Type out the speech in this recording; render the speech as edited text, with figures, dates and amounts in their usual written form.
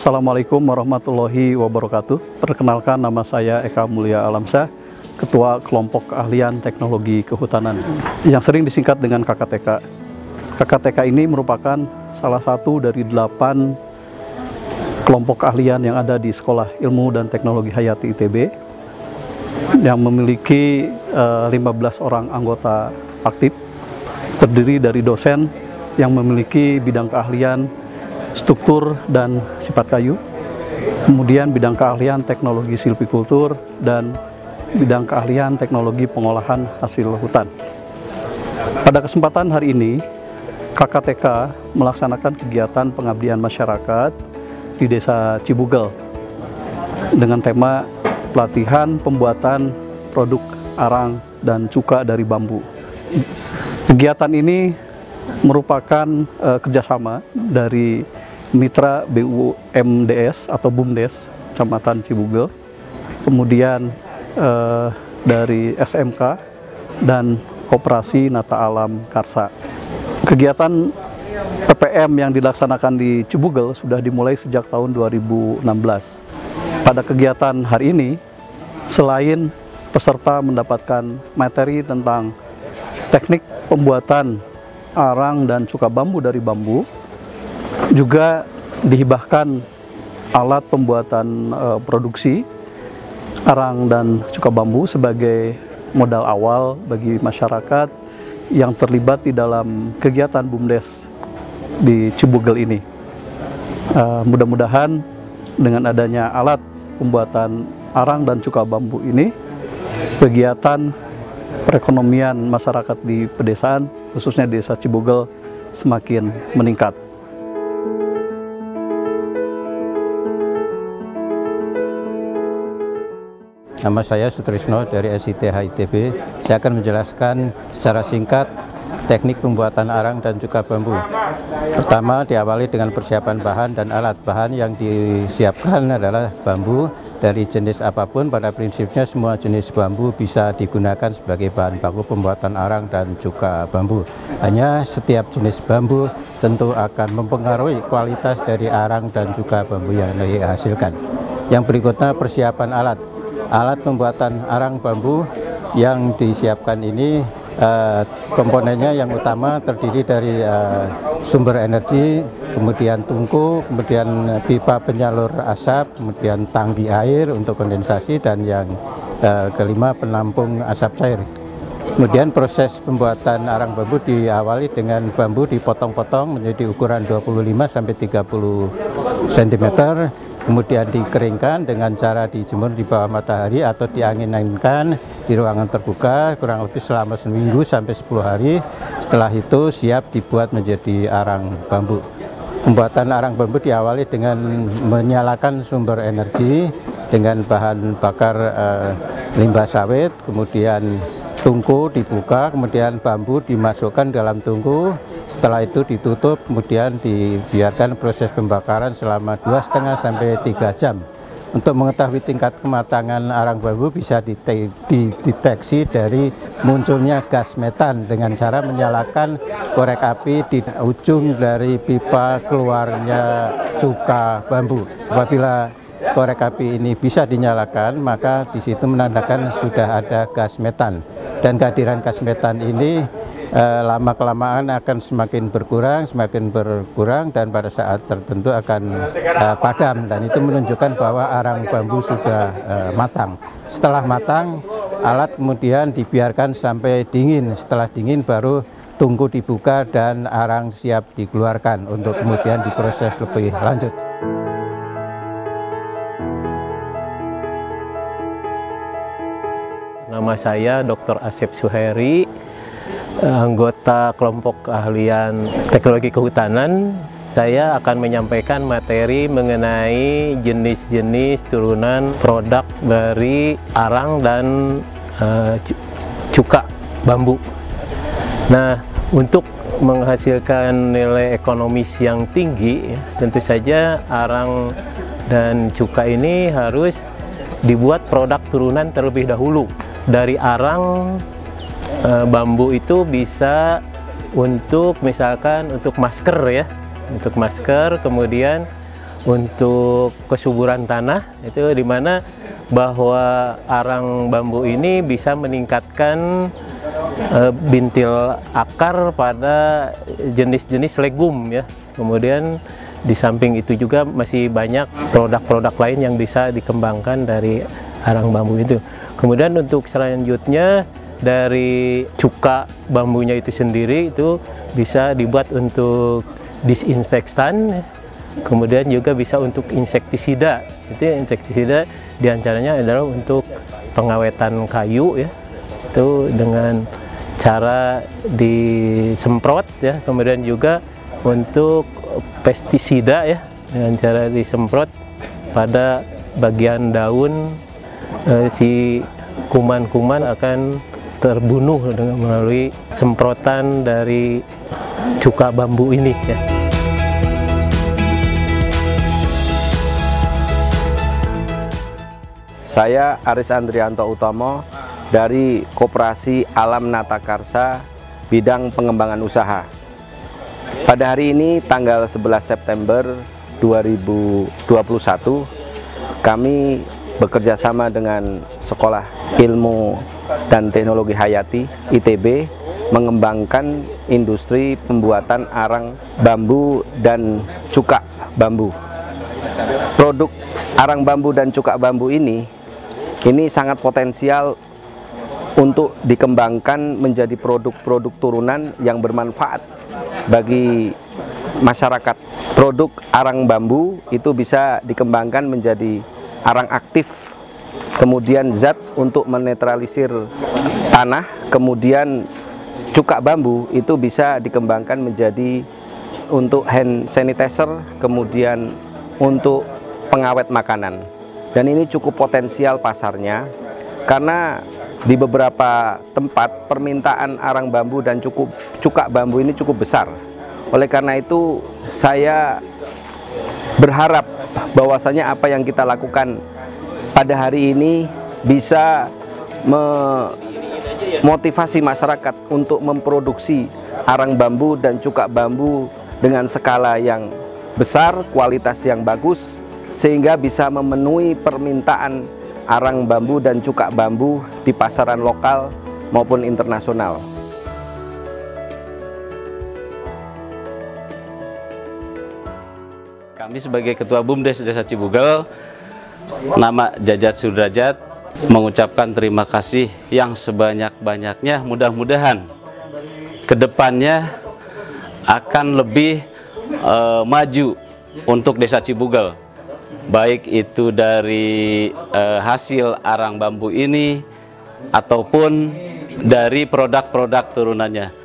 Assalamualaikum warahmatullahi wabarakatuh. Perkenalkan, nama saya Eka Mulia Alamsyah, Ketua Kelompok Keahlian Teknologi Kehutanan, yang sering disingkat dengan KKTK. KKTK ini merupakan salah satu dari 8 kelompok keahlian yang ada di Sekolah Ilmu dan Teknologi Hayati ITB, yang memiliki 15 orang anggota aktif, terdiri dari dosen yang memiliki bidang keahlian struktur dan sifat kayu, kemudian bidang keahlian teknologi silvikultur, dan bidang keahlian teknologi pengolahan hasil hutan. Pada kesempatan hari ini, KKTK melaksanakan kegiatan pengabdian masyarakat di Desa Cibugel dengan tema pelatihan pembuatan produk arang dan cuka dari bambu. Kegiatan ini merupakan kerjasama dari mitra BUMDes atau BUMDes Kecamatan Cibugel, kemudian dari SMK dan Koperasi Nata Alam Karsa. Kegiatan PPM yang dilaksanakan di Cibugel sudah dimulai sejak tahun 2016. Pada kegiatan hari ini, selain peserta mendapatkan materi tentang teknik pembuatan arang dan cuka bambu dari bambu, juga dihibahkan alat pembuatan produksi arang dan cuka bambu sebagai modal awal bagi masyarakat yang terlibat di dalam kegiatan BUMDes di Cibugel ini. Mudah-mudahan dengan adanya alat pembuatan arang dan cuka bambu ini, kegiatan perekonomian masyarakat di pedesaan, khususnya di Desa Cibugel, semakin meningkat. Nama saya Sutrisno dari SITH ITB. Saya akan menjelaskan secara singkat teknik pembuatan arang dan cuka bambu. Pertama, diawali dengan persiapan bahan dan alat. Bahan yang disiapkan adalah bambu dari jenis apapun. Pada prinsipnya semua jenis bambu bisa digunakan sebagai bahan baku pembuatan arang dan cuka bambu. Hanya setiap jenis bambu tentu akan mempengaruhi kualitas dari arang dan cuka bambu yang dihasilkan. Yang berikutnya persiapan alat. Alat pembuatan arang bambu yang disiapkan ini komponennya yang utama terdiri dari sumber energi, kemudian tungku, kemudian pipa penyalur asap, kemudian tangki air untuk kondensasi, dan yang kelima penampung asap cair. Kemudian proses pembuatan arang bambu diawali dengan bambu dipotong-potong menjadi ukuran 25–30 cm. Kemudian dikeringkan dengan cara dijemur di bawah matahari atau diangin-anginkan di ruangan terbuka kurang lebih selama seminggu sampai 10 hari. Setelah itu siap dibuat menjadi arang bambu. Pembuatan arang bambu diawali dengan menyalakan sumber energi dengan bahan bakar limbah sawit, kemudian tungku dibuka, kemudian bambu dimasukkan dalam tungku. Setelah itu ditutup, kemudian dibiarkan proses pembakaran selama 2,5 sampai 3 jam. Untuk mengetahui tingkat kematangan arang bambu bisa dideteksi dari munculnya gas metan dengan cara menyalakan korek api di ujung dari pipa keluarnya cuka bambu. Apabila korek api ini bisa dinyalakan, maka di situ menandakan sudah ada gas metan. Dan kehadiran gas metan ini lama-kelamaan akan semakin berkurang, dan pada saat tertentu akan padam, dan itu menunjukkan bahwa arang bambu sudah matang. Setelah matang, alat kemudian dibiarkan sampai dingin. Setelah dingin baru tungku dibuka dan arang siap dikeluarkan untuk kemudian diproses lebih lanjut. Nama saya Dr. Asep Suheri, anggota kelompok keahlian teknologi kehutanan. Saya akan menyampaikan materi mengenai jenis-jenis turunan produk dari arang dan cuka bambu. Nah, untuk menghasilkan nilai ekonomis yang tinggi, tentu saja arang dan cuka ini harus dibuat produk turunan terlebih dahulu. Dari arang, bambu itu bisa untuk misalkan untuk masker ya, untuk masker, kemudian untuk kesuburan tanah, itu dimana bahwa arang bambu ini bisa meningkatkan bintil akar pada jenis-jenis legum ya. Kemudian di samping itu juga masih banyak produk-produk lain yang bisa dikembangkan dari arang bambu itu. Kemudian untuk selanjutnya dari cuka bambunya itu sendiri itu bisa dibuat untuk disinfektan, kemudian juga bisa untuk insektisida. Itu insektisida diantaranya adalah untuk pengawetan kayu ya, itu dengan cara disemprot ya, kemudian juga untuk pestisida ya, dengan cara disemprot pada bagian daun, si kuman-kuman akan terbunuh dengan melalui semprotan dari cuka bambu ini ya. Saya Aris Andrianto Utomo dari Koperasi Alam Natakarsa bidang pengembangan usaha. Pada hari ini tanggal 11 September 2021 kami bekerja sama dengan Sekolah Ilmu dan Teknologi Hayati ITB mengembangkan industri pembuatan arang bambu dan cuka bambu. Produk arang bambu dan cuka bambu ini sangat potensial untuk dikembangkan menjadi produk-produk turunan yang bermanfaat bagi masyarakat. Produk arang bambu itu bisa dikembangkan menjadi arang aktif, kemudian zat untuk menetralisir tanah, kemudian cuka bambu itu bisa dikembangkan menjadi untuk hand sanitizer, kemudian untuk pengawet makanan. Dan ini cukup potensial pasarnya karena di beberapa tempat permintaan arang bambu dan cuka bambu ini cukup besar. Oleh karena itu saya berharap bahwasanya apa yang kita lakukan pada hari ini bisa memotivasi masyarakat untuk memproduksi arang bambu dan cuka bambu dengan skala yang besar, kualitas yang bagus, sehingga bisa memenuhi permintaan arang bambu dan cuka bambu di pasaran lokal maupun internasional. Kami sebagai Ketua BUMDes Desa Cibugel, nama Jajat Sudrajat, mengucapkan terima kasih yang sebanyak-banyaknya. Mudah-mudahan kedepannya akan lebih maju untuk Desa Cibugel, baik itu dari hasil arang bambu ini ataupun dari produk-produk turunannya.